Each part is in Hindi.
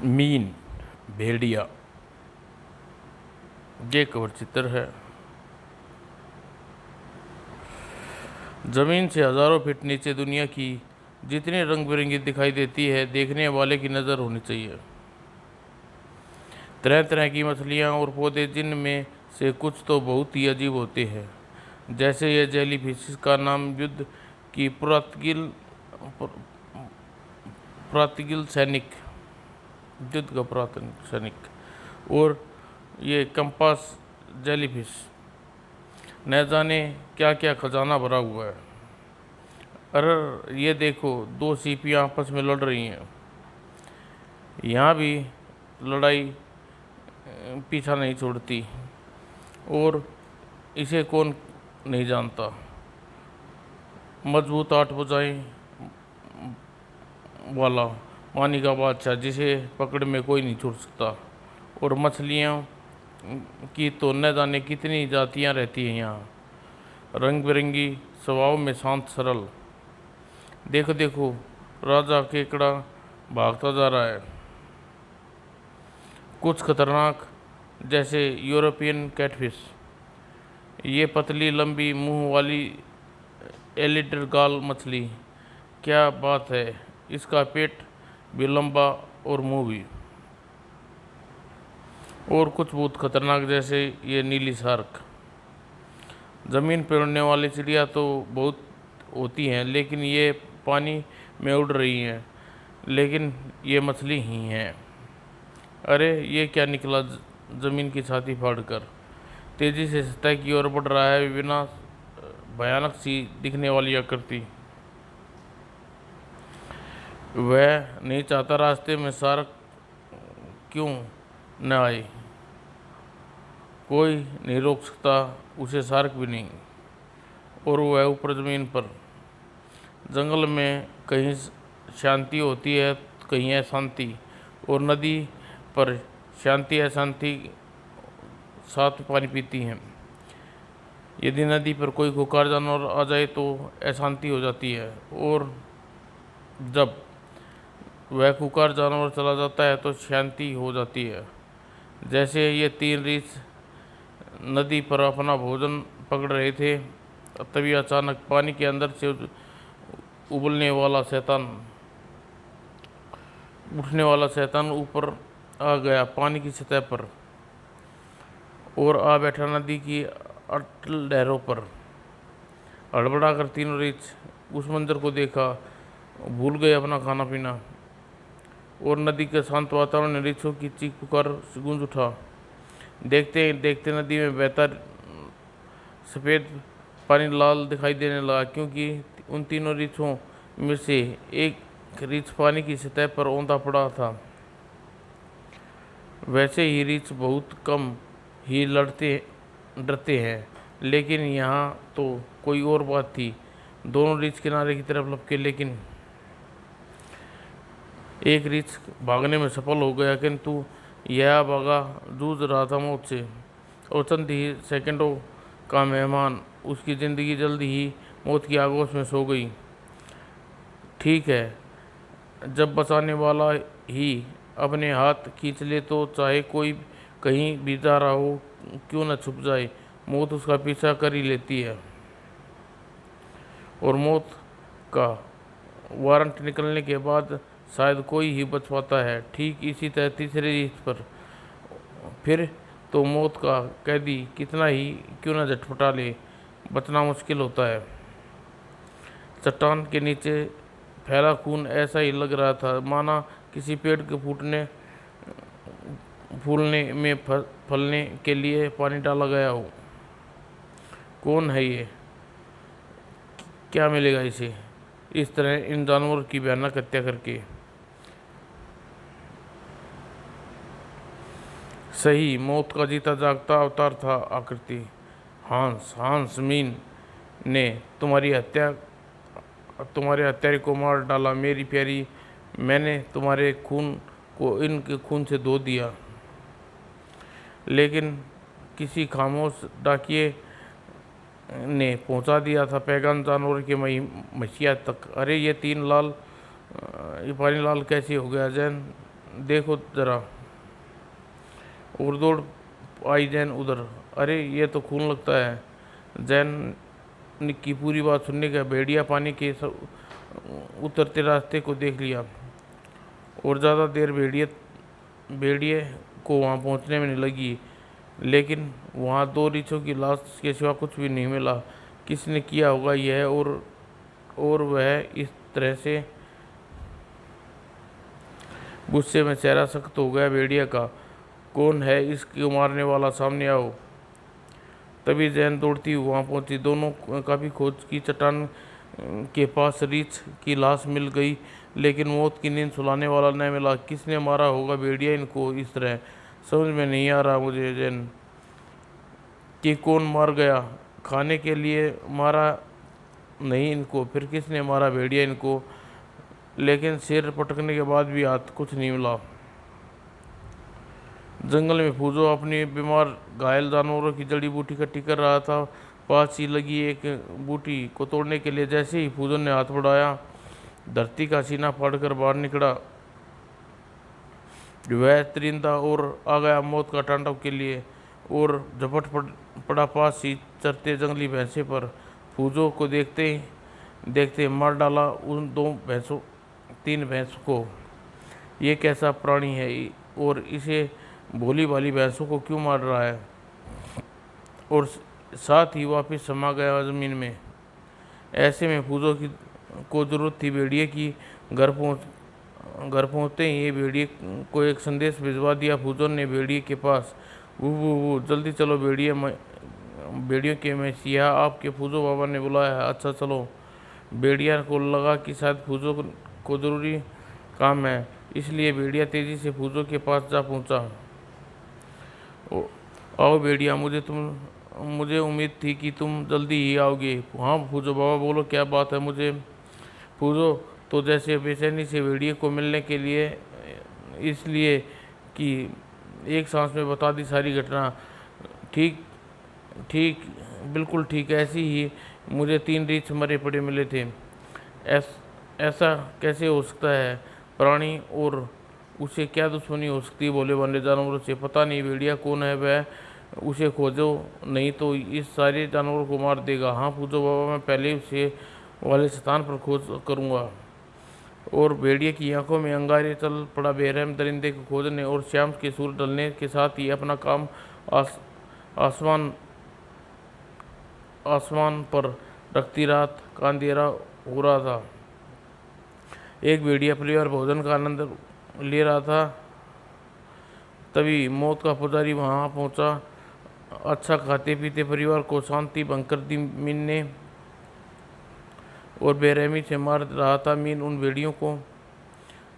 मीन, भेड़िया, ये कवर चित्र है। जमीन से हजारों फीट नीचे दुनिया की जितनी रंग बिरंगी दिखाई देती है, देखने वाले की नज़र होनी चाहिए। तरह तरह की मछलियाँ और पौधे, जिनमें से कुछ तो बहुत ही अजीब होते हैं, जैसे यह जेलीफिश का नाम युद्ध की प्रातिगिल सैनिक, युद्ध का पुरातन सैनिक। और ये कंपास जेलीफिश, न जाने क्या क्या खजाना भरा हुआ है। अरे ये देखो, दो सीपियाँ आपस में लड़ रही हैं। यहाँ भी लड़ाई पीछा नहीं छोड़ती, और इसे कौन नहीं जानता। मजबूत 8 भुजाएं वाला पानी का बादशाह, जिसे पकड़ में कोई नहीं छोड़ सकता। और मछलियाँ की तो न जाने कितनी जातियाँ रहती हैं यहाँ, रंग बिरंगी, स्वभाव में शांत सरल। देखो देखो, राजा केकड़ा भागता जा रहा है, कुछ खतरनाक, जैसे यूरोपियन कैटफिश। ये पतली लंबी मुंह वाली एलिडर गाल मछली, क्या बात है, इसका पेट भी लंबा और मुंह भी। और कुछ बहुत खतरनाक, जैसे ये नीली शार्क। ज़मीन पर उड़ने वाली चिड़िया तो बहुत होती हैं, लेकिन ये पानी में उड़ रही हैं, लेकिन ये मछली ही हैं। अरे ये क्या निकला, ज़मीन की छाती फाड़कर तेज़ी से सतह की ओर बढ़ रहा है, बिना भयानक सी दिखने वाली आकृति। वह नहीं चाहता रास्ते में शार्क क्यों न आए, कोई नहीं रोक सकता उसे, शार्क भी नहीं। और वह ऊपर ज़मीन पर जंगल में कहीं शांति होती है, कहीं अशांति। और नदी पर शांति अशांति साथ पानी पीती हैं। यदि नदी पर कोई खुंखार जानवर आ जाए तो अशांति हो जाती है, और जब वह खुंखार जानवर चला जाता है तो शांति हो जाती है। जैसे ये 3 रीछ नदी पर अपना भोजन पकड़ रहे थे, तभी अचानक पानी के अंदर से उबलने वाला शैतान उठने वाला शैतान ऊपर आ गया, पानी की सतह पर, और आ बैठा नदी की अटल लहरों पर। हड़बड़ा कर तीनों रीछ उस मंजर को देखा, भूल गए अपना खाना पीना, और नदी के शांत वातावरण में रीछों की चीख पुकार गूंज उठा। देखते देखते नदी में बहता सफ़ेद पानी लाल दिखाई देने लगा, क्योंकि उन तीनों रीछों में से एक रीछ पानी की सतह पर औंधा पड़ा था। वैसे ही रीछ बहुत कम ही डरते हैं, लेकिन यहाँ तो कोई और बात थी। दोनों रीछ किनारे की तरफ लपके, लेकिन एक रीछ भागने में सफल हो गया, किंतु यह भागा जूझ रहा था मौत से, और चंद ही सेकंडों का मेहमान उसकी ज़िंदगी जल्दी ही मौत की आगोश में सो गई। ठीक है, जब बचाने वाला ही अपने हाथ खींच ले तो चाहे कोई कहीं भी जा रहा हो क्यों न छुप जाए, मौत उसका पीछा कर ही लेती है। और मौत का वारंट निकलने के बाद शायद कोई ही बच पाता है। ठीक इसी तरह तीसरे रीछ पर फिर तो मौत का कैदी कितना ही क्यों न झटपटा ले, बचना मुश्किल होता है। चट्टान के नीचे फैला खून ऐसा ही लग रहा था माना किसी पेड़ के फूलने में फलने के लिए पानी डाला गया हो। कौन है ये, क्या मिलेगा इसे, इस तरह इन जानवरों की भयानक हत्या करके। सही, मौत का जीता जागता अवतार था आकृति। हांस मीन ने तुम्हारे हत्यारे को मार डाला मेरी प्यारी। मैंने तुम्हारे खून को इनके खून से धो दिया। लेकिन किसी खामोश डाकिए ने पहुंचा दिया था पैगाम जानवर के मसीहा तक। अरे ये पानी लाल कैसे हो गया, जैन देखो जरा। और दौड़ आई जैन उधर। अरे ये तो खून लगता है। जैन की पूरी बात सुनने का भेड़िया पानी के उतरते रास्ते को देख लिया। और ज़्यादा देर भेड़िए को वहाँ पहुँचने में नहीं लगी, लेकिन वहाँ दो रीछों की लाश के सिवा कुछ भी नहीं मिला। किसने किया होगा यह? और वह इस तरह से गुस्से में चेहरा सख्त हो गया भेड़िया का। कौन है इसको मारने वाला? सामने आओ। तभी जैन दौड़ती हुई वहाँ पहुँची। दोनों काफ़ी खोज की। चट्टान के पास रीछ की लाश मिल गई, लेकिन मौत की नींद सुलाने वाला न मिला। किसने मारा होगा भेड़िया इनको इस तरह? समझ में नहीं आ रहा मुझे जैन कि कौन मार गया। खाने के लिए मारा नहीं इनको, फिर किसने मारा भेड़िया इनको? लेकिन सिर पटकने के बाद भी हाथ कुछ नहीं मिला। जंगल में फूजो अपनी बीमार घायल जानवरों की जड़ी बूटी इकट्ठी कर रहा था। पास ही लगी एक बूटी को तोड़ने के लिए जैसे ही फूजो ने हाथ बढ़ाया, धरती का सीना फाड़कर बाहर निकला। वह तरिंदा और आ गया मौत का तांडव के लिए, और झपट पड़ा पास ही चरते जंगली भैंसे पर। फूजो को देखते देखते मार डाला उन तीन भैंसों को। ये कैसा प्राणी है और इसे भोली भाली भैंसों को क्यों मार रहा है? और साथ ही वापस समा गया ज़मीन में। ऐसे में फूजो को ज़रूरत थी भेड़िए की। घर पहुँचते ही ये भेड़िए को एक संदेश भिजवा दिया फूजो ने भेड़िए के पास। वो जल्दी चलो भेड़ियों के मसीहा आपके फूजो बाबा ने बुलाया है। अच्छा चलो। भेड़िया को लगा कि शायद फूजो को ज़रूरी काम है, इसलिए भेड़िया तेजी से फूजो के पास जा पहुंचा। आओ भेड़िया, मुझे उम्मीद थी कि तुम जल्दी ही आओगे। हाँ फूजो बाबा बोलो, क्या बात है? मुझे फूजो तो जैसे बेचैनी से भेड़िए को मिलने के लिए, इसलिए कि एक सांस में बता दी सारी घटना। ठीक ठीक बिल्कुल ठीक ऐसी ही मुझे 3 रीछ मरे पड़े मिले थे। ऐसा कैसे हो सकता है? प्राणी और उसे क्या दुश्मनी हो सकती है भोले भाले जानवरों से? पता नहीं भेड़िया कौन है वह, उसे खोजो नहीं तो इस सारे जानवरों को मार देगा। हाँ पूछो बाबा, मैं पहले उसे वाले स्थान पर खोज करूँगा। और भेड़िए की आंखों में अंगारे चल पड़ा बेरहम दरिंदे को खोजने। और शाम के सूरज ढलने के साथ ही अपना काम आसमान आसमान पर रखती रात का अंधेरा हो रहा था। एक भेड़िया परिवार भोजन का आनंद ले रहा था। तभी मौत का पुजारी वहां पहुंचा। अच्छा खाते पीते परिवार को शांति भंग कर दी मीन ने, और बेरहमी से मार रहा था मीन उन भेड़ियों को।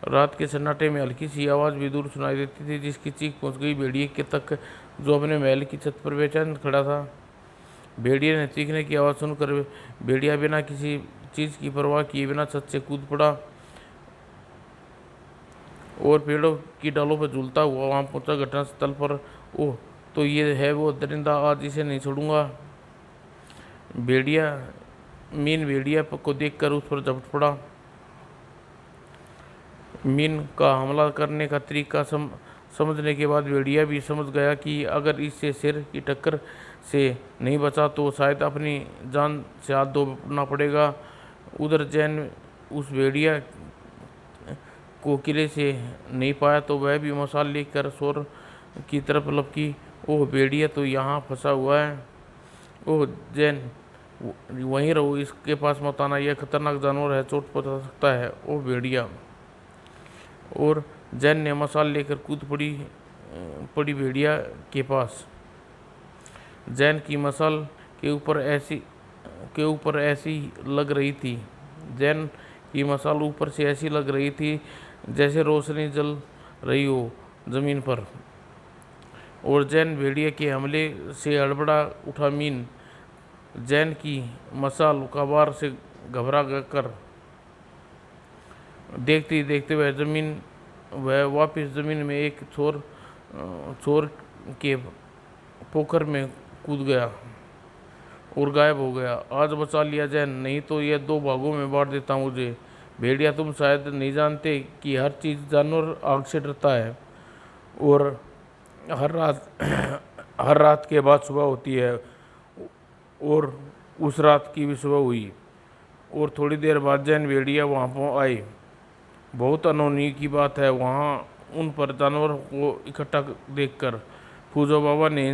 रात के सन्नाटे में हल्की सी आवाज़ भी दूर सुनाई देती थी, जिसकी चीख पहुंच गई भेड़िए के तक, जो अपने महल की छत पर बेचैन खड़ा था। भेड़िए ने चीखने की आवाज़ सुनकर भेड़िया बिना किसी चीज़ की परवाह किए बिना छत से कूद पड़ा और पेड़ों की डालों पर झूलता हुआ वहां पहुंचा घटना स्थल पर। ओह, तो ये है वो दरिंदा, आज इसे नहीं छोड़ूंगा। भेड़िया को देखकर उस पर झपट पड़ा। मीन का हमला करने का तरीका समझने के बाद भेड़िया भी समझ गया कि अगर इससे सिर की टक्कर से नहीं बचा तो शायद अपनी जान से हाथ धोना पड़ेगा। उधर जैन उस भेड़िया को किले से नहीं पाया तो वह भी मसाल लेकर शोर की तरफ लपकी। ओह, भेड़िया तो यहाँ फंसा हुआ है। ओह जैन, वहीं रहो, इसके पास मत आना, यह खतरनाक जानवर है, चोट पहुंचा सकता है। ओह भेड़िया। और जैन ने मसाल लेकर कूद पड़ी भेड़िया के पास। जैन की मसाल के ऊपर ऐसी लग रही थी। जैन की मसाल ऊपर से ऐसी लग रही थी जैसे रोशनी जल रही हो जमीन पर। और जैन भेड़िया के हमले से हड़बड़ा उठा मीन। जैन की मसाल का वार से घबरा कर देखते देखते वह वापस जमीन में एक छोर के पोखर में कूद गया और गायब हो गया। आज बचा लिया जैन, नहीं तो यह 2 भागों में बांट देता मुझे। भेड़िया, तुम शायद नहीं जानते कि हर चीज़ जानवर आग से डरता है, और हर रात हर रात के बाद सुबह होती है, और उस रात की भी सुबह हुई, और थोड़ी देर बाद जैन भेड़िया वहाँ पर आए। बहुत अनहोनी की बात है, वहाँ उन पर जानवरों को इकट्ठा देखकर फूजो बाबा ने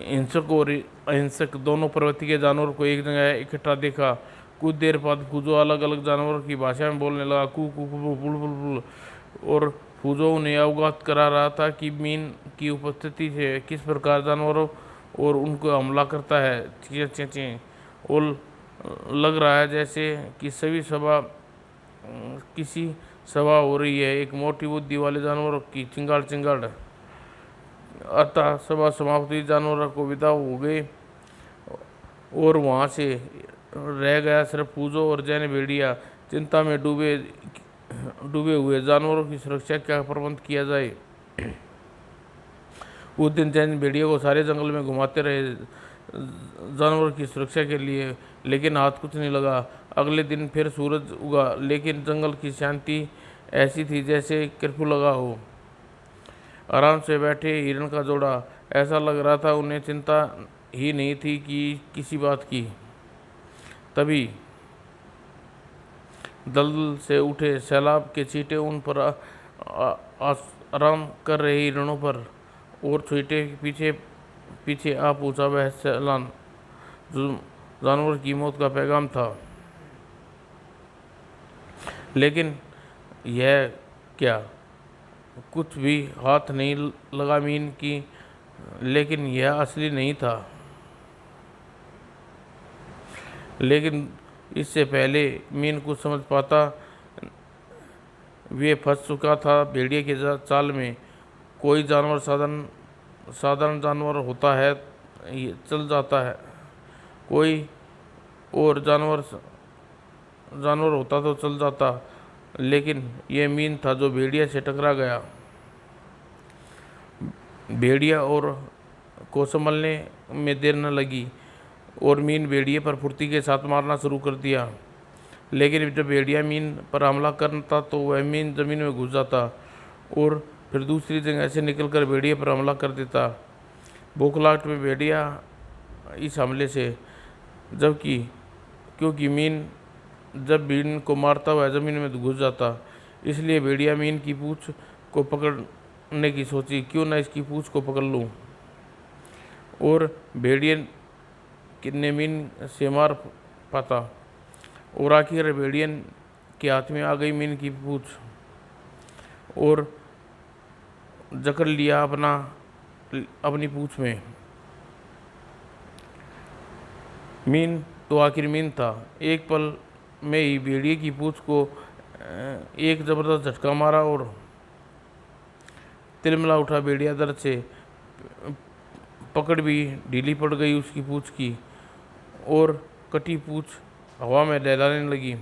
हिंसक और अहिंसक दोनों प्रवृत्ति के जानवरों को एक जगह इकट्ठा देखा। कुछ देर बाद फूजो अलग अलग जानवरों की भाषा में बोलने लगा, कू कू कू बुल बुल बुल, और फूजो उन्हें अवगत करा रहा था कि मीन की उपस्थिति से किस प्रकार जानवरों और उनको हमला करता है। ची ची ची, और लग रहा है जैसे कि किसी सभा हो रही है, एक मोटी बुद्धि वाले जानवरों की चिंगाड़ चिंगाड़। अतः सभा समाप्त हुई, जानवरों को विदा हो गए, और वहाँ से रह गया सिर्फ फूजो और जैन भेड़िया। चिंता में डूबे हुए, जानवरों की सुरक्षा का प्रबंध किया जाए। उस दिन जैन भेड़िया को सारे जंगल में घुमाते रहे जानवरों की सुरक्षा के लिए, लेकिन हाथ कुछ नहीं लगा। अगले दिन फिर सूरज उगा, लेकिन जंगल की शांति ऐसी थी जैसे कर्फ्यू लगा हो। आराम से बैठे हिरण का जोड़ा, ऐसा लग रहा था उन्हें चिंता ही नहीं थी कि किसी बात की। तभी दलदल से उठे सैलाब के छींटे उन पर आराम कर रहे हिरणों पर और छींटे पीछे पीछे आ पहुंचा वह सैलान, जो जानवर की मौत का पैगाम था। लेकिन यह क्या, कुछ भी हाथ नहीं लगा मीन की, लेकिन यह असली नहीं था। लेकिन इससे पहले मीन कुछ समझ पाता, वे फंस चुका था भेड़िए के चाल में। कोई जानवर साधारण जानवर होता है, ये चल जाता है। कोई और जानवर होता तो चल जाता, लेकिन यह मीन था जो भेड़िया से टकरा गया। भेड़िया और को संभलने में देर न लगी, और मीन भेड़िए पर फुर्ती के साथ मारना शुरू कर दिया। लेकिन जब भेड़िया मीन पर हमला करता तो वह मीन जमीन में घुस जाता और फिर दूसरी जगह से निकलकर भेड़िए पर हमला कर देता। बौखलाहट में भेड़िया इस हमले से, जबकि क्योंकि मीन जब मीन को मारता वह जमीन में घुस जाता, इसलिए भेड़िया मीन की पूंछ को पकड़ने की सोची, क्यों ना इसकी पूंछ को पकड़ लूं। और भेड़िए ने मीन से मार पाता, और आखिर भेड़ियन के हाथ में आ गई मीन की पूंछ और जकड़ लिया अपनी पूंछ में। मीन तो आखिर मीन था। एक पल में ही भेड़िए की पूंछ को एक जबरदस्त झटका मारा और तिलमिला उठा। भेड़िया दर्द से पकड़ भी ढीली पड़ गई उसकी पूंछ की, और कटी पूंछ हवा में लहराने लगी,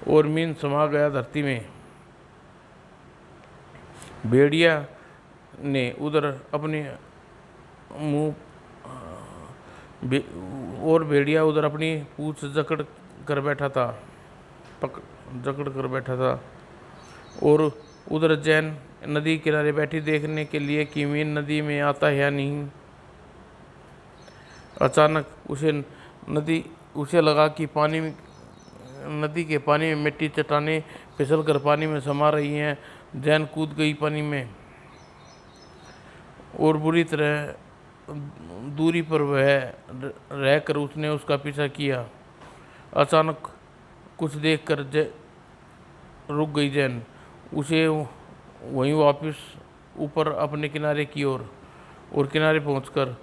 और मीन समा गया धरती में। भेड़िया ने उधर अपनी पूंछ जकड़ कर बैठा था, और उधर जैन नदी किनारे बैठी देखने के लिए कि मीन नदी में आता है या नहीं। अचानक उसे लगा कि नदी के पानी में मिट्टी चट्टानें फिसल कर पानी में समा रही हैं। जैन कूद गई पानी में, और बुरी तरह दूरी पर वह रहकर उसने उसका पीछा किया। अचानक कुछ देखकर रुक गई जैन, उसे वहीं वापस ऊपर अपने किनारे की ओर, और किनारे पहुंचकर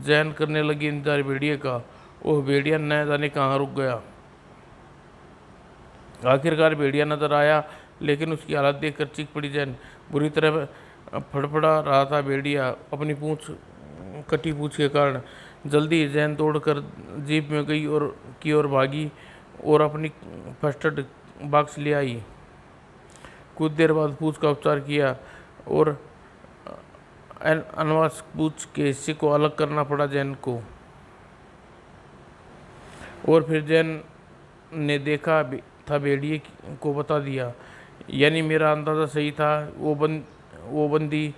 जैन करने लगी इंतजार भेड़िए का। वह भेड़िया न जाने कहाँ रुक गया। आखिरकार भेड़िया नजर आया, लेकिन उसकी हालत देखकर चीख पड़ी जैन। बुरी तरह फड़फड़ा रहा था भेड़िया अपनी कटी पूंछ के कारण। जल्दी जैन तोड़कर जीप में गई और की ओर भागी और अपनी फर्स्ट एड बॉक्स ले आई। कुछ देर बाद पूंछ का उपचार किया और अनवास पूंछ के हिस्से को अलग करना पड़ा जैन को, और फिर जैन ने देखा था भेड़िए को बता दिया। यानी मेरा अंदाज़ा सही था, वो बंदी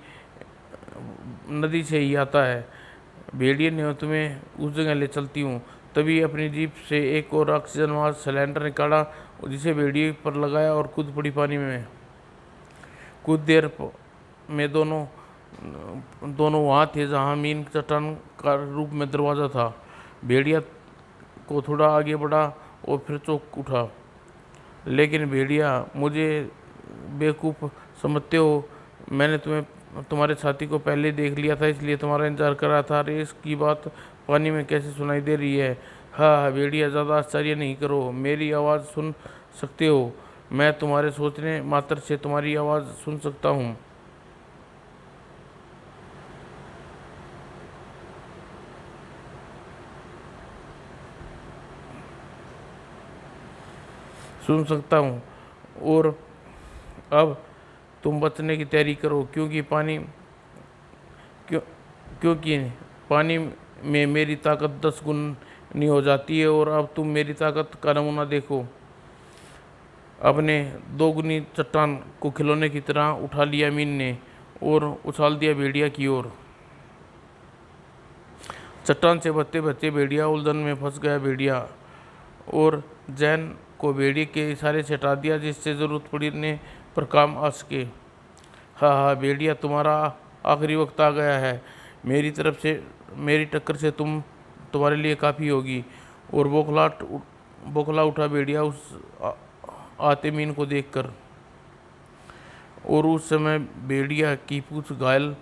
नदी से ही आता है। भेड़िए ने तुम्हें उस जगह ले चलती हूँ। तभी अपनी जीप से एक और ऑक्सीजन मास्क सिलेंडर निकाला, जिसे भेड़िए पर लगाया और कूद पड़ी पानी में। कुछ देर में दोनों दोनों वहाँ थे जहाँ मीन चट्टान का रूप में दरवाज़ा था। भेड़िया को थोड़ा आगे बढ़ा और फिर चौंक उठा। लेकिन भेड़िया, मुझे बेवकूफ़ समझते हो? मैंने तुम्हारे साथी को पहले ही देख लिया था, इसलिए तुम्हारा इंतजार कर रहा था। रेस की बात पानी में कैसे सुनाई दे रही है? हाँ भेड़िया, ज़्यादा आश्चर्य नहीं करो, मेरी आवाज़ सुन सकते हो? मैं तुम्हारे सोचने मात्र से तुम्हारी आवाज़ सुन सकता हूँ। सुन सकता हूँ। और अब तुम बचने की तैयारी करो, क्यों क्योंकि पानी में मेरी ताकत 10 गुना नहीं हो जाती है। और अब तुम मेरी ताकत का नमूना देखो। अपने 2 गुनी चट्टान को खिलौने की तरह उठा लिया मीन ने और उछाल दिया भेड़िया की ओर। चट्टान से बचते बचते भेड़िया उलझन में फंस गया। भेड़िया और जैन को भेड़िए के इशारे से हटा दिया, जिससे ज़रूरत पड़ने पर काम आ सके। हाँ हाँ भेड़िया, तुम्हारा आखिरी वक्त आ गया है। मेरी टक्कर से तुम्हारे लिए काफ़ी होगी। और बौखला उठा भेड़िया उस आते मीन को देखकर। और उस समय भेड़िया की पूंछ घायल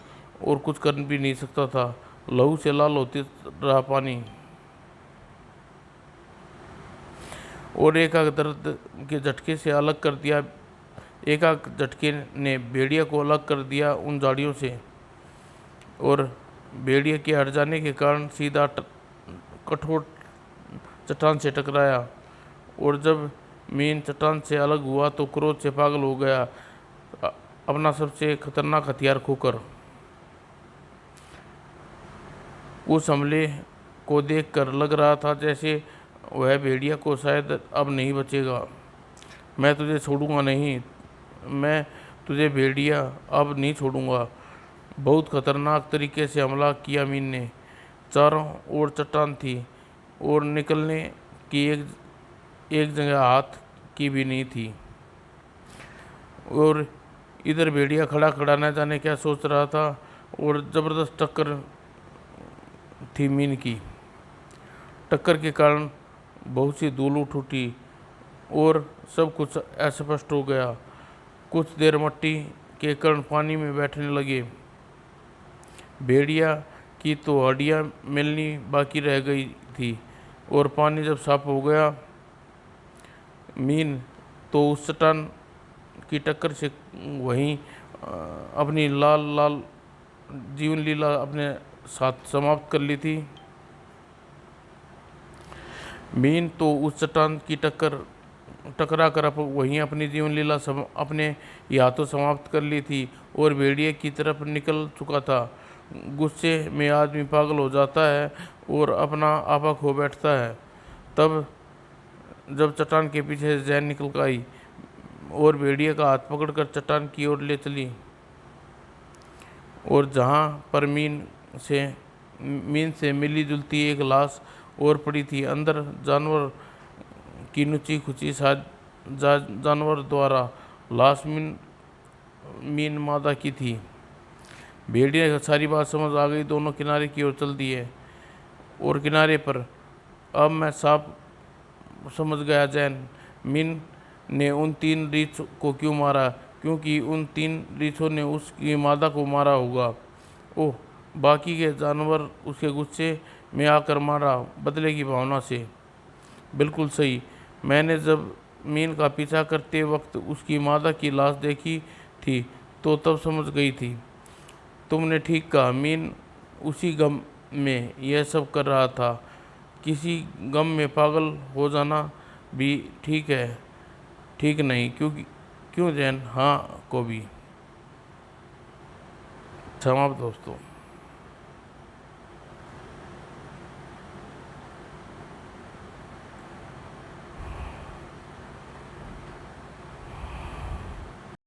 और कुछ कर भी नहीं सकता था। लहू से लाल होते रहा पानी। और एक आग झटके ने भेड़िया को अलग कर दिया उन झाड़ियों से। और भेड़िया के हट जाने के कारण सीधा कठोर चट्टान से टकराया। और जब मीन चट्टान से अलग हुआ तो क्रोध से पागल हो गया, अपना सबसे खतरनाक हथियार खोकर। उस हमले को देखकर लग रहा था जैसे वह भेड़िया को शायद अब नहीं बचेगा। मैं तुझे छोड़ूंगा नहीं, मैं तुझे भेड़िया अब नहीं छोड़ूंगा। बहुत खतरनाक तरीके से हमला किया मीन ने। चारों ओर चट्टान थी और निकलने की एक जगह हाथ की भी नहीं थी। और इधर भेड़िया खड़ा खड़ा न जाने क्या सोच रहा था। और ज़बरदस्त टक्कर थी मीन की। टक्कर के कारण बहुत सी धूल उठी और सब कुछ अस्पष्ट हो गया। कुछ देर मिट्टी के कण पानी में बैठने लगे। भेड़िया की तो हड्डियाँ मिलनी बाकी रह गई थी। और पानी जब साफ हो गया, मीन तो उस चट्टान की टक्कर से वहीं अपनी लाल लाल जीवन लीला अपने साथ समाप्त कर ली थी। मीन तो उस चट्टान की टकरा कर वहीं अपनी जीवन लीला अपने हाथों समाप्त कर ली थी और भेड़िए की तरफ निकल चुका था। गुस्से में आदमी पागल हो जाता है और अपना आपा खो बैठता है। तब जब चट्टान के पीछे से जैन निकल आई और भेड़िए का हाथ पकड़कर चट्टान की ओर ले चली। और जहाँ पर मीन से मिली जुलती एक लाश और पड़ी थी, अंदर जानवर की नुची खुची जानवर द्वारा लाश मीन मादा की थी। भेड़िए को सारी बात समझ आ गई, दोनों किनारे की ओर चल दिए। और किनारे पर अब मैं साफ समझ गया जैन मीन ने उन 3 रीछ को क्यों मारा, क्योंकि उन 3 रीछों ने उसकी मादा को मारा होगा। ओह, बाकी के जानवर उसके गुस्से में आकर मारा, बदले की भावना से। बिल्कुल सही। मैंने जब मीन का पीछा करते वक्त उसकी मादा की लाश देखी थी तो तब समझ गई थी। तुमने ठीक कहा, मीन उसी गम में यह सब कर रहा था। किसी गम में पागल हो जाना भी ठीक नहीं, क्यों जैन? हाँ को भी। समाप्त दोस्तों।